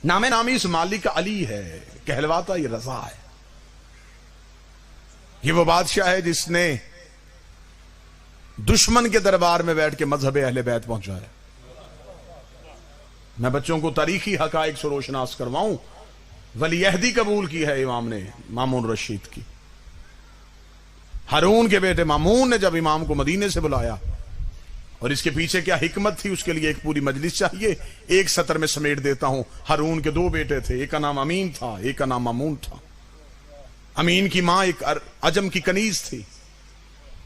नामी इस मालिक का अली है, कहलवाता ये रजा है। ये वो बादशाह है जिसने दुश्मन के दरबार में बैठ के मजहब अहले बैत पहुंचाया। मैं बच्चों को तारीखी हकाइक से रोशनास करवाऊं, वली अहदी कबूल की है इमाम ने मामून रशीद की। हारून के बेटे मामून ने जब इमाम को मदीने से बुलाया, और इसके पीछे क्या हिकमत थी उसके लिए एक पूरी मजलिस चाहिए, एक सत्र में समेट देता हूं। हारून के दो बेटे थे, एक का नाम अमीन था, एक का नाम मामून था। अमीन की मां एक अजम की कनीज थी,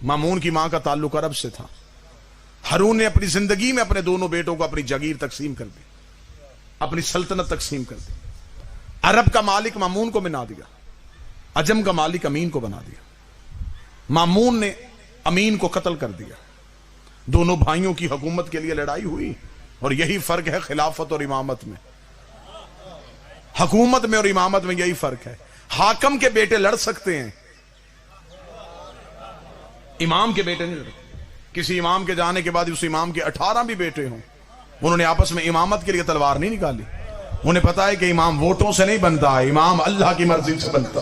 मामून की मां का ताल्लुक अरब से था। हारून ने अपनी जिंदगी में अपने दोनों बेटों को अपनी जागीर तकसीम कर दी, अपनी सल्तनत तकसीम कर दी। अरब का मालिक मामून को बना दिया, अजम का मालिक अमीन को बना दिया। मामून ने अमीन को कत्ल कर दिया। दोनों भाइयों की हुकूमत के लिए लड़ाई हुई, और यही फर्क है खिलाफत और इमामत में। हुकूमत में और इमामत में यही फर्क है। हाकम के बेटे लड़ सकते हैं, इमाम के बेटे नहीं लड़ते। किसी इमाम के जाने के बाद उस इमाम के 18 भी बेटे हों, उन्होंने आपस में इमामत के लिए तलवार नहीं निकाली। उन्हें पता है कि इमाम वोटों से नहीं बनता है, इमाम अल्लाह की मर्जी से बनता।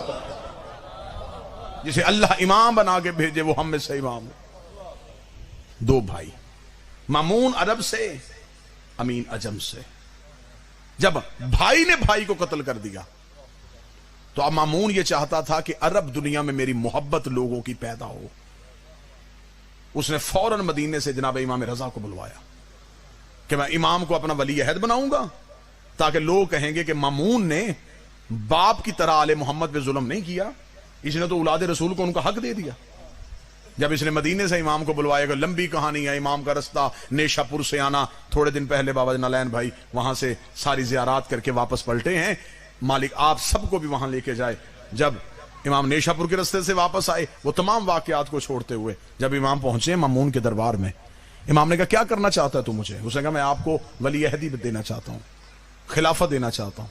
जिसे अल्लाह इमाम बना के भेजे वो हम में से इमाम है। दो भाई, मामून अरब से, अमीन अजम से। जब भाई ने भाई को कत्ल कर दिया तो अब मामून ये चाहता था कि अरब दुनिया में मेरी मोहब्बत लोगों की पैदा हो। उसने फौरन मदीने से जनाब इमाम रजा को बुलवाया कि मैं इमाम को अपना वली अहद बनाऊंगा, ताकि लोग कहेंगे कि मामून ने बाप की तरह आले मोहम्मद पे जुल्म नहीं किया, इसने तो औलाद रसूल को उनका हक दे दिया। जब इसने मदीने से इमाम को बुलवाएगा, लंबी कहानी है। इमाम का रास्ता नेशापुर से आना, थोड़े दिन पहले बाबा नलैन भाई वहां से सारी जियारात करके वापस पलटे हैं। मालिक आप सबको भी वहां लेके जाए। जब इमाम नेशापुर के रास्ते से वापस आए, वो तमाम वाकयात को छोड़ते हुए जब इमाम पहुंचे मामून के दरबार में, इमाम ने कहा क्या करना चाहता है तू मुझे? उसने कहा मैं आपको वली अहदी देना चाहता हूं, खिलाफत देना चाहता हूं।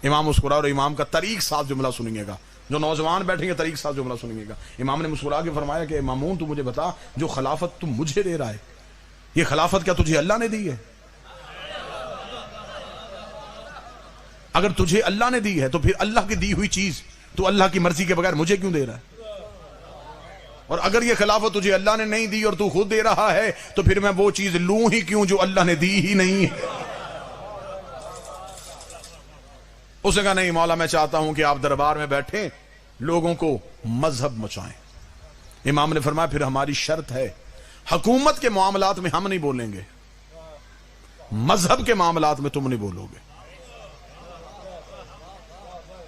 इमाम मुस्कुरा, और इमाम का तरीक साफ जुमला सुनिएगा, जो नौजवान बैठेंगे तरीक साफ जुमला सुनिएगा। इमाम ने मुस्कुरा के फरमाया कि मामून तू मुझे बता, जो खिलाफत तू मुझे दे रहा है, ये खिलाफत क्या तुझे अल्लाह ने दी है? अगर तुझे अल्लाह ने दी है तो फिर अल्लाह की दी हुई चीज तू अल्लाह की मर्जी के बगैर मुझे क्यों दे रहा है? और अगर ये खिलाफत तुझे अल्लाह ने नहीं दी और तू खुद दे रहा है, तो फिर मैं वो चीज लूं ही क्यों जो अल्लाह ने दी ही नहीं है? उसने कहा नहीं मौला, मैं चाहता हूं कि आप दरबार में बैठे लोगों को मजहब मचाएं। इमाम ने फरमाया फिर हमारी शर्त है, हुकूमत के मामलात में हम नहीं बोलेंगे, मजहब के मामलात में तुम नहीं बोलोगे।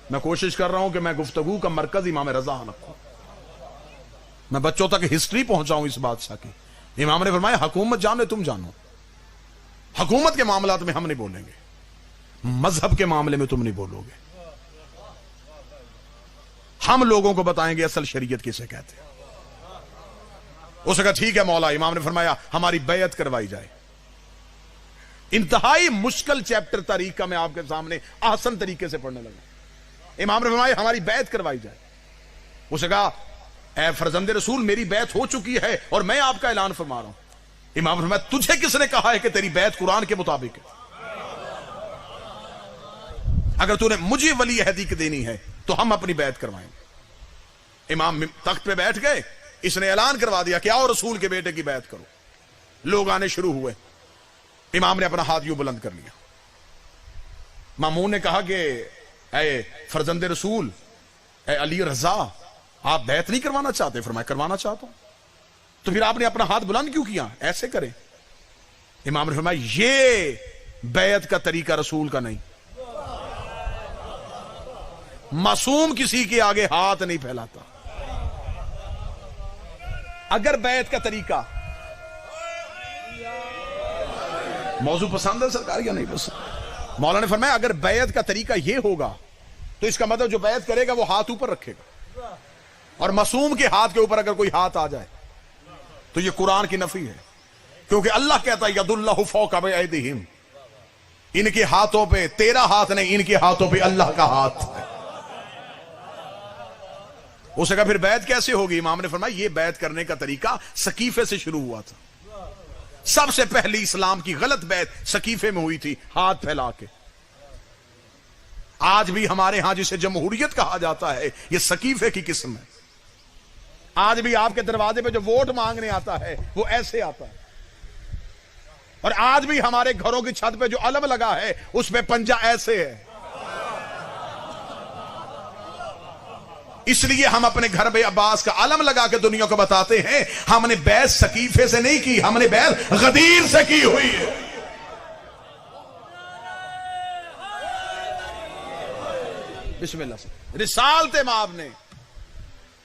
मैं कोशिश कर रहा हूं कि मैं गुफ्तगू का मरकज इमाम रजा रखूं, मैं बच्चों तक हिस्ट्री पहुंचाऊं इस बादशाह की। इमाम ने फरमाया हुकूमत जाने तुम जानो, हुकूमत के मामलात में हम नहीं बोलेंगे, मजहब के मामले में तुम नहीं बोलोगे। हम लोगों को बताएंगे असल शरीयत किसे कहते हैं। उसने कहा ठीक है मौला। इमाम ने फरमाया हमारी बैयत करवाई जाए। इंतहाई मुश्किल चैप्टर तारीख का मैं आपके सामने आसान तरीके से पढ़ने लगा। इमाम ने फरमाया हमारी बैत करवाई जाए। उसने कहा ऐ फरजंदे रसूल, मेरी बैत हो चुकी है और मैं आपका ऐलान फरमा रहा हूं। इमाम ने फरमाया तुझे किसने कहा है कि तेरी बैत कुरान के मुताबिक है? अगर तूने मुझे वली अहदी की देनी है तो हम अपनी बैत करवाएंगे। इमाम तख्त पे बैठ गए, इसने ऐलान करवा दिया कि आओ रसूल के बेटे की बैत करो। लोग आने शुरू हुए। इमाम ने अपना हाथ यूं बुलंद कर लिया। मामून ने कहा कि ऐ फरजंदे रसूल, ऐ अली रजा, आप बैत नहीं करवाना चाहते? फरमाया करवाना चाहता हूं। तो फिर आपने अपना हाथ बुलंद क्यों किया? ऐसे करें। इमाम ने फरमाया ये बैत का तरीका रसूल का नहीं। मासूम किसी के आगे हाथ नहीं फैलाता। अगर बैत का तरीका, मौजू पसंद है सरकार या नहीं पसंद? मौला ने फरमाया अगर बैत का तरीका यह होगा तो इसका मतलब जो बैत करेगा वो हाथ ऊपर रखेगा, और मासूम के हाथ के ऊपर अगर कोई हाथ आ जाए तो ये कुरान की नफी है। क्योंकि अल्लाह कहता है यदुल्लाहु फौका बिअयदिहिम, इनके हाथों पे तेरा हाथ नहीं, इनके हाथों पे अल्लाह का हाथ है। उसने कहा फिर बैत कैसे होगी? इमाम ने फरमाया ये बैत करने का तरीका सकीफे से शुरू हुआ था। सबसे पहली इस्लाम की गलत बैत सकीफे में हुई थी, हाथ फैला के। آج بھی ہمارے ہاں جسے جمہوریت کہا جاتا ہے یہ سقیفے کی قسم ہے. آج بھی آپ کے دروازے پہ جو ووٹ مانگنے آتا ہے وہ ایسے آتا ہے. اور آج بھی ہمارے گھروں کی چھت پہ جو علم لگا ہے اس پہ پنجہ ایسے ہے. اس لیے ہم اپنے گھر بے عباس کا علم لگا کے دنیا کو بتاتے ہیں ہم نے بیعت سقیفے سے نہیں کی, ہم نے بیعت غدیر سے کی ہوئی ہے. بسم اللہ سے رسالت مآب نے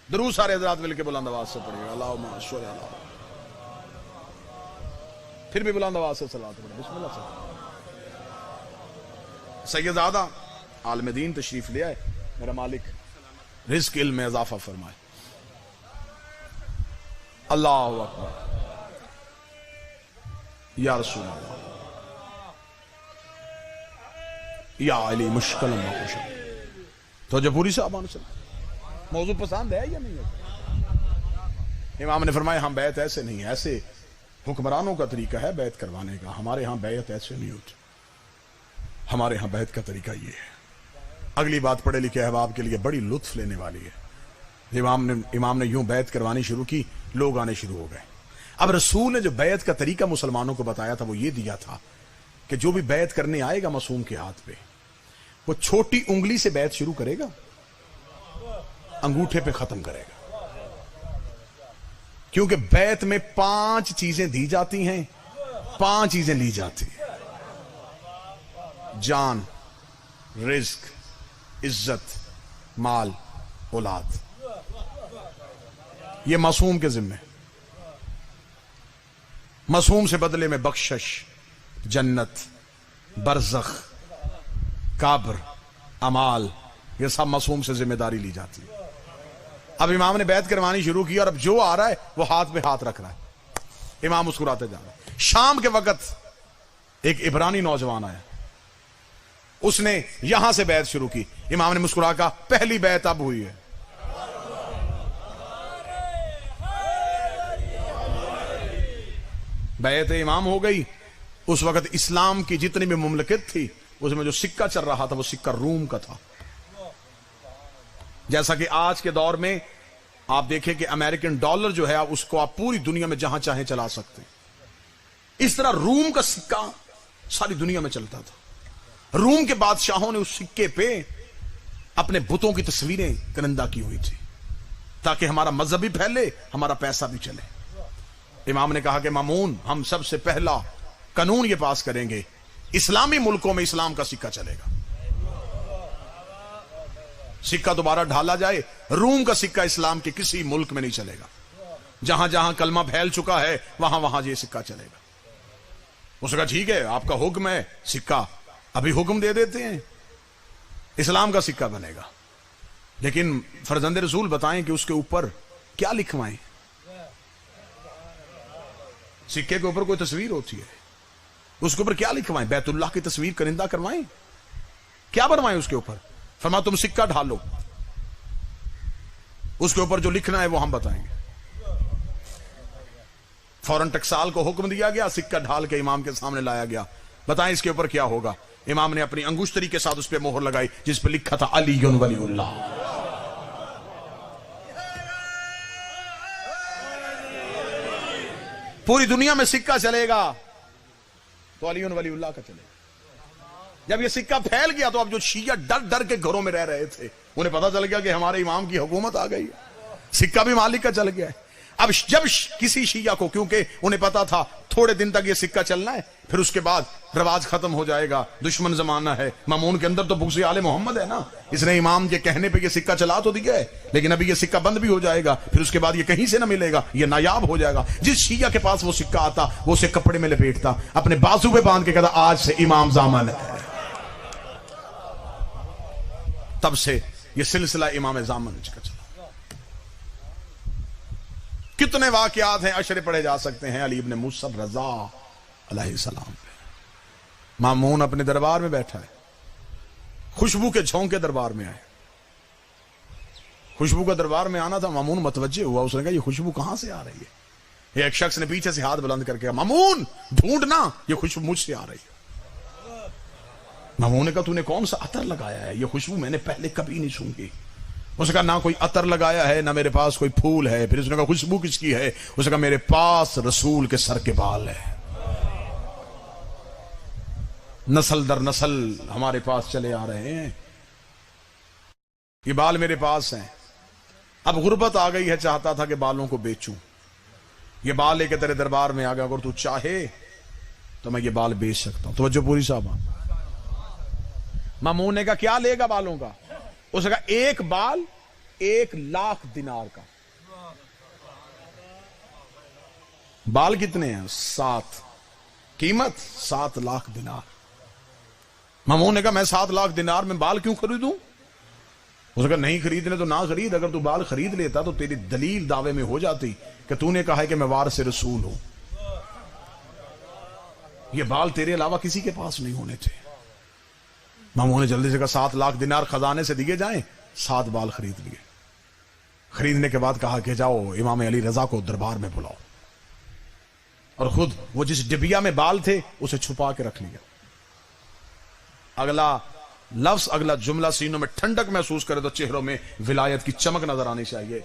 درود سارے حضرات مل کے بلند آواز سے پڑھیں گے. اللہم صل علی, پھر بھی بلند آواز سے صلوات پڑھیں. بسم اللہ سے. سیدزادہ عالم دین تشریف لے آئے. میرا مالک رزق علم میں اضافہ فرمائے. اللہ اکبر. یا رسول اللہ, یا علی مشکل مکشل. تو جو پوری صاحبان سے موضوع پسند ہے یا نہیں ہے؟ امام نے فرمایا ہم بیعت ایسے نہیں, ایسے حکمرانوں کا طریقہ ہے بیعت کروانے کا, ہمارے ہاں بیعت ایسے نہیں ہوتی. ہمارے ہاں بیعت کا طریقہ یہ ہے. اگلی بات پڑھے لکھے احباب کے لیے بڑی لطف لینے والی ہے. امام نے یوں بیعت کروانی شروع کی, لوگ آنے شروع ہو گئے. اب رسول نے جو بیعت کا طریقہ مسلمانوں کو بتایا تھا وہ یہ دیا تھا کہ جو بھی بیعت کرنے آئے گا معصوم کے ہاتھ پہ وہ چھوٹی انگلی سے بیعت شروع کرے گا, انگوٹھے پہ ختم کرے گا. کیونکہ بیعت میں 5 چیزیں دی جاتی ہیں, 5 چیزیں لی جاتی ہیں. جان, رزق, عزت, مال, اولاد. یہ معصوم کے ذمہ. معصوم سے بدلے میں بخشش, جنت, برزخ, قبر, امال, یہ سب معصوم سے ذمہ داری لی جاتی ہے. اب امام نے بیعت کروانی شروع کی اور اب جو آ رہا ہے وہ ہاتھ پہ ہاتھ رکھ رہا ہے. امام مسکراتے جا رہا ہے. شام کے وقت ایک عبرانی نوجوان آیا, اس نے یہاں سے بیعت شروع کی. امام نے مسکرا کہا پہلی بیعت اب ہوئی ہے. بیعت امام ہو گئی. اس وقت اسلام کی جتنی بھی مملکت تھی اس میں جو سکہ چل رہا تھا وہ سکہ روم کا تھا. جیسا کہ آج کے دور میں آپ دیکھیں کہ امریکن ڈالر جو ہے اس کو آپ پوری دنیا میں جہاں چاہیں چلا سکتے, اس طرح روم کا سکہ ساری دنیا میں چلتا تھا. روم کے بادشاہوں نے اس سکے پہ اپنے بتوں کی تصویریں کرندہ کی ہوئی تھی تاکہ ہمارا مذہب بھی پھیلے, ہمارا پیسہ بھی چلے. امام نے کہا کہ مامون ہم سب سے پہلا قانون یہ پاس کریں گے اسلامی ملکوں میں اسلام کا سکہ چلے گا. سکہ دوبارہ ڈھالا جائے, روم کا سکہ اسلام کے کسی ملک میں نہیں چلے گا. جہاں جہاں کلمہ پھیل چکا ہے وہاں وہاں یہ سکہ چلے گا. اس نے کہا ٹھیک ہے آپ کا حکم ہے, سکہ ابھی حکم دے دیتے ہیں, اسلام کا سکہ بنے گا. لیکن فرزند رسول بتائیں کہ اس کے اوپر کیا لکھوائیں. سکے کے اوپر کوئی تصویر ہوتی ہے, اس کے اوپر کیا لکھوائیں؟ بیت اللہ کی تصویر کرندہ کروائیں؟ کیا بنوائیں اس کے اوپر؟ فرمایا تم سکہ ڈھالو, اس کے اوپر جو لکھنا ہے وہ ہم بتائیں گے. فوراً ٹکسال کو حکم دیا گیا, سکہ ڈھال کے امام کے سامنے لایا گیا. بتائیں اس کے اوپر کیا ہوگا؟ امام نے اپنی انگشتری کے ساتھ اس پہ مہر لگائی جس پہ لکھا تھا علی ولی اللہ. پوری دنیا میں سکہ چلے گا تو علی ولی اللہ کا چلے گا. جب یہ سکہ پھیل گیا تو اب جو شیعہ ڈر ڈر کے گھروں میں رہ رہے تھے انہیں پتا چل گیا کہ ہمارے امام کی حکومت آ گئی ہے, سکہ بھی مالک کا چل گیا ہے. اب جب کسی شیعہ کو, کیونکہ انہیں پتا تھا تھوڑے دن تک یہ سکہ چلنا ہے پھر اس کے بعد رواج ختم ہو جائے گا, دشمن زمانہ ہے. مامون کے اندر تو بغض آل محمد ہے نا, اس نے امام کے کہنے پہ یہ سکہ چلا تو دیا ہے لیکن ابھی یہ سکہ بند بھی ہو جائے گا, پھر اس کے بعد یہ کہیں سے نہ ملے گا, یہ نایاب ہو جائے گا. جس شیعہ کے پاس وہ سکہ آتا وہ اسے کپڑے میں لپیٹتا, اپنے بازو پہ باندھ کے کہتا آج سے امام زامن ہے. تب سے یہ سلسلہ امام زامن کا چلا. کتنے واقعات ہیں, اشرے پڑھے جا سکتے ہیں. علی ابن مصعب رضا علیہ السلام پہ مامون اپنے دربار میں بیٹھا ہے, خوشبو کے جھونکے دربار میں آئے. خوشبو کا دربار میں آنا تھا, مامون متوجہ ہوا, اس نے کہا یہ خوشبو کہاں سے آ رہی ہے؟ ایک شخص نے پیچھے سے ہاتھ بلند کر کے کہا مامون ڈھونڈنا, یہ خوشبو مجھ سے آ رہی ہے. मामून ने कहा तूने कौन सा अतर लगाया है, ये खुशबू मैंने पहले कभी नहीं सूंघी। उसने कहा ना कोई अतर लगाया है ना मेरे पास कोई फूल है। फिर उसने कहा खुशबू किसकी है? उसने कहा मेरे पास रसूल के सर के बाल है। नस्ल दर नस्ल हमारे पास चले आ रहे हैं, ये बाल मेरे पास हैं। अब गुर्बत आ गई है, चाहता था कि बालों को बेचूं, ये बाल लेके तेरे दरबार में आ गया, अगर तू चाहे तो मैं ये बाल बेच सकता हूं। तवज्जो पूरी साहब। मामून ने कहा क्या लेगा बालों का? उसने कहा एक बाल 1,00,000 दिनार का। बाल कितने हैं? 7, कीमत 7,00,000 दिनार। मामून ने कहा मैं 7,00,000 दिनार में बाल क्यों खरीदूं? उसने कहा नहीं खरीदने तो ना खरीद, अगर तू बाल खरीद लेता तो तेरी दलील दावे में हो जाती कि तूने कहा है कि मैं वारिस रसूल हूं। ये बाल तेरे अलावा किसी के पास नहीं होने थे। मामून ने जल्दी से कहा 7,00,000 दिनार खजाने से दिए जाएं। 7 बाल खरीद लिए। खरीदने के बाद कहा कि जाओ इमाम अली रजा को दरबार में बुलाओ, और खुद वो जिस डिबिया में बाल थे उसे छुपा के रख लिया। अगला लफ्ज, अगला जुमला सीनों में ठंडक महसूस करे तो चेहरों में विलायत की चमक नजर आनी चाहिए।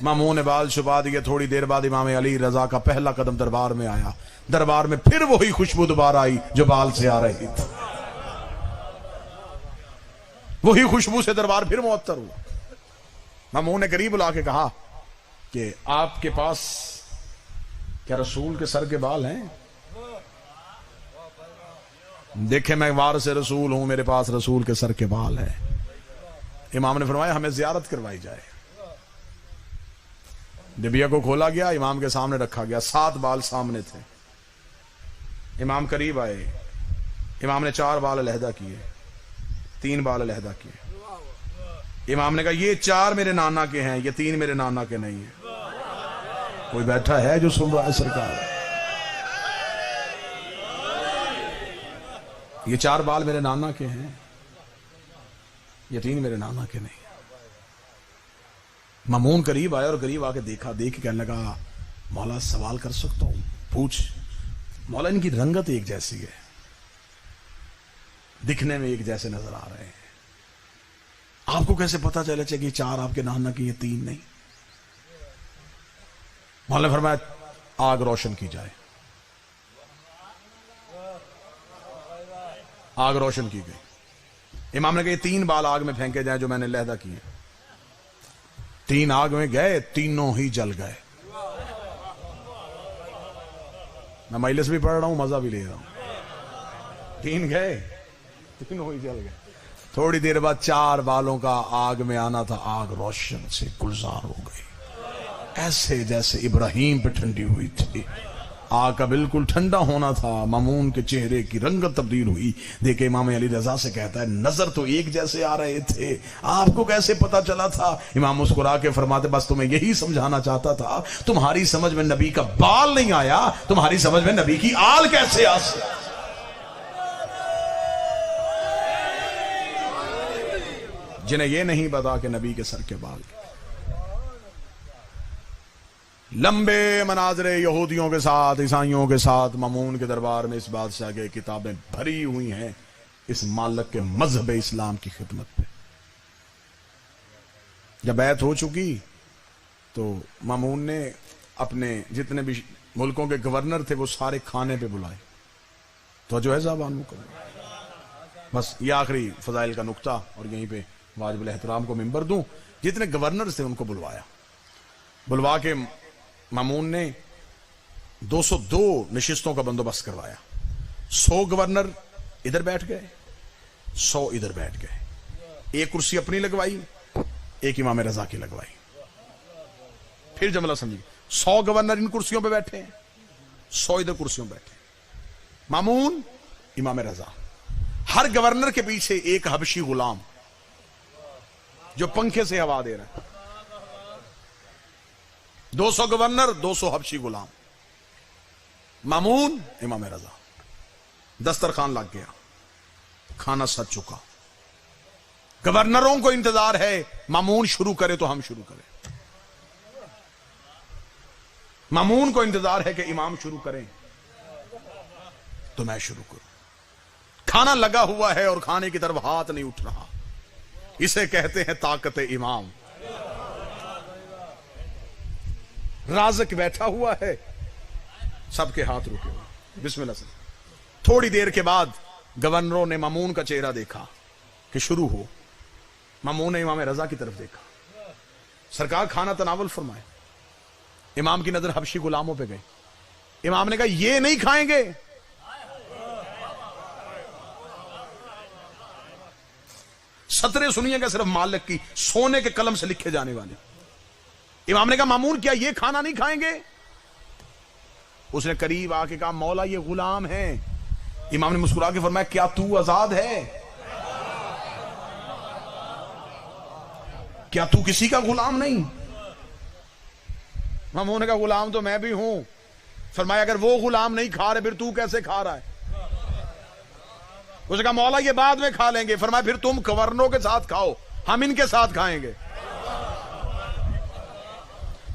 मामून ने बाल छुपा दिए। थोड़ी देर बाद इमाम अली रजा का पहला कदम दरबार में आया। दरबार में फिर वही खुशबू दोबारा आई जो बाल से आ रही थी। वही खुशबू से दरबार फिर मुअत्तर हुआ। मामून ने करीब बुला के कहा कि आपके पास क्या रसूल के सर के बाल हैं? देखे मैं वारिस रसूल हूं, मेरे पास रसूल के सर के बाल है। इमाम ने फरमाया हमें जियारत करवाई जाए। डिबिया को खोला गया, इमाम के सामने रखा गया। 7 बाल सामने थे। इमाम करीब आए। इमाम ने 4 बाल अलहदा किए, 3 बाल अलहदा किए। इमाम ने कहा ये 4 मेरे नाना के हैं, ये 3 मेरे नाना के नहीं है। कोई बैठा है जो सुन रहा है सरकार? ये 4 बाल मेरे नाना के हैं, ये 3 मेरे नाना के नहीं। मामून करीब आया और करीब आके देखा। देख के कहने लगा मौला सवाल कर सकता हूं? पूछ। मौला इनकी रंगत एक जैसी है, दिखने में एक जैसे नजर आ रहे हैं, आपको कैसे पता चले कि 4 आपके नाना की, ये 3 नहीं? मौला ने फरमाया आग रोशन की जाए। आग रोशन की गई। इमाम ने कहा 3 बाल आग में फेंके जाए जो मैंने लहदा किए। 3 आग में गए, तीनों ही जल गए। मैं मजलिस भी पढ़ रहा हूं, मजा भी ले रहा हूं। 3 गए, तीनों ही जल गए। थोड़ी देर बाद 4 बालों का आग में आना था, आग रोशन से गुलजार हो गई, ऐसे जैसे इब्राहिम पे ठंडी हुई थी। आग का बिल्कुल ठंडा होना था। मामून के चेहरे की रंगत तब्दील हुई। देखे इमाम अली रजा से कहता है नजर तो एक जैसे आ रहे थे, आपको कैसे पता चला था? इमाम मुस्कुरा के फरमाते बस तुम्हें यही समझाना चाहता था, तुम्हारी समझ में नबी का बाल नहीं आया, तुम्हारी समझ में नबी की आल कैसे आ सकती। जिन्हें यह नहीं पता कि नबी के सर के बाल। लंबे मनाजरे यहूदियों के साथ, ईसाइयों के साथ मामून के दरबार में इस बादशाह के किताबें भरी हुई हैं इस मालिक के मजहब इस्लाम की खिदमत पे। जब बैत हो चुकी तो मामून ने अपने जितने भी मुल्कों के गवर्नर थे वो सारे खाने पे बुलाए। तो जो है साहब बस ये आखिरी फजाइल का नुक्ता और यहीं पे वाजिबुल एहतराम को मिंबर दूं। जितने गवर्नर थे उनको बुलवाया। बुलवा के मामून ने 202 नशिस्तों का बंदोबस्त करवाया। 100 गवर्नर इधर बैठ गए, 100 इधर बैठ गए। एक कुर्सी अपनी लगवाई, एक इमाम रजा की लगवाई। फिर जमला समझिए, 100 गवर्नर इन कुर्सियों पे बैठे हैं, 100 इधर कुर्सियों पे बैठे। मामून, इमाम रजा, हर गवर्नर के पीछे एक हबशी गुलाम जो पंखे से हवा दे रहा है। 200 गवर्नर, 200 हबशी गुलाम। मामून, इमाम रजा। दस्तरखान लग गया, खाना सज चुका। गवर्नरों को इंतजार है मामून शुरू करे तो हम शुरू करें। मामून को इंतजार है कि इमाम शुरू करें तो मैं शुरू करूं। کھانا لگا ہوا ہے اور کھانے کی طرف ہاتھ نہیں اٹھ رہا، اسے کہتے ہیں طاقت امام۔ رازق بیٹھا ہوا ہے، سب کے ہاتھ رکے ہوئے، بسم اللہ سے۔ تھوڑی دیر کے بعد گورنروں نے مامون کا چہرہ دیکھا کہ شروع ہو۔ مامون نے امام رضا کی طرف دیکھا، سرکار کھانا تناول فرمائے۔ امام کی نظر حبشی غلاموں پہ گئی۔ امام نے کہا یہ نہیں کھائیں گے۔ سطریں سنیے گا صرف مالک کی، سونے کے قلم سے لکھے جانے والے۔ امام نے کہا مامون کیا یہ کھانا نہیں کھائیں گے؟ اس نے قریب آ کے کہا مولا یہ غلام ہیں۔ امام نے مسکرا کے فرمایا کیا تو آزاد ہے؟ کیا تو کسی کا غلام نہیں؟ مامون نے کہا غلام تو میں بھی ہوں۔ فرمایا اگر وہ غلام نہیں کھا رہے پھر تو کیسے کھا رہا ہے؟ اس نے کہا مولا یہ بعد میں کھا لیں گے۔ فرمایا پھر تم گورنروں کے ساتھ کھاؤ، ہم ان کے ساتھ کھائیں گے۔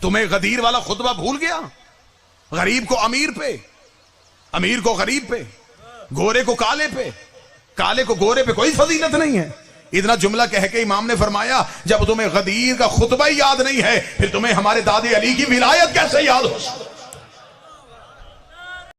تمہیں غدیر والا خطبہ بھول گیا؟ غریب کو امیر پہ، امیر کو غریب پہ، گورے کو کالے پہ، کالے کو گورے پہ کوئی فضیلت نہیں ہے۔ اتنا جملہ کہہ کے امام نے فرمایا جب تمہیں غدیر کا خطبہ ہی یاد نہیں ہے پھر تمہیں ہمارے دادے علی کی ولایت کیسے یاد ہو سکتی؟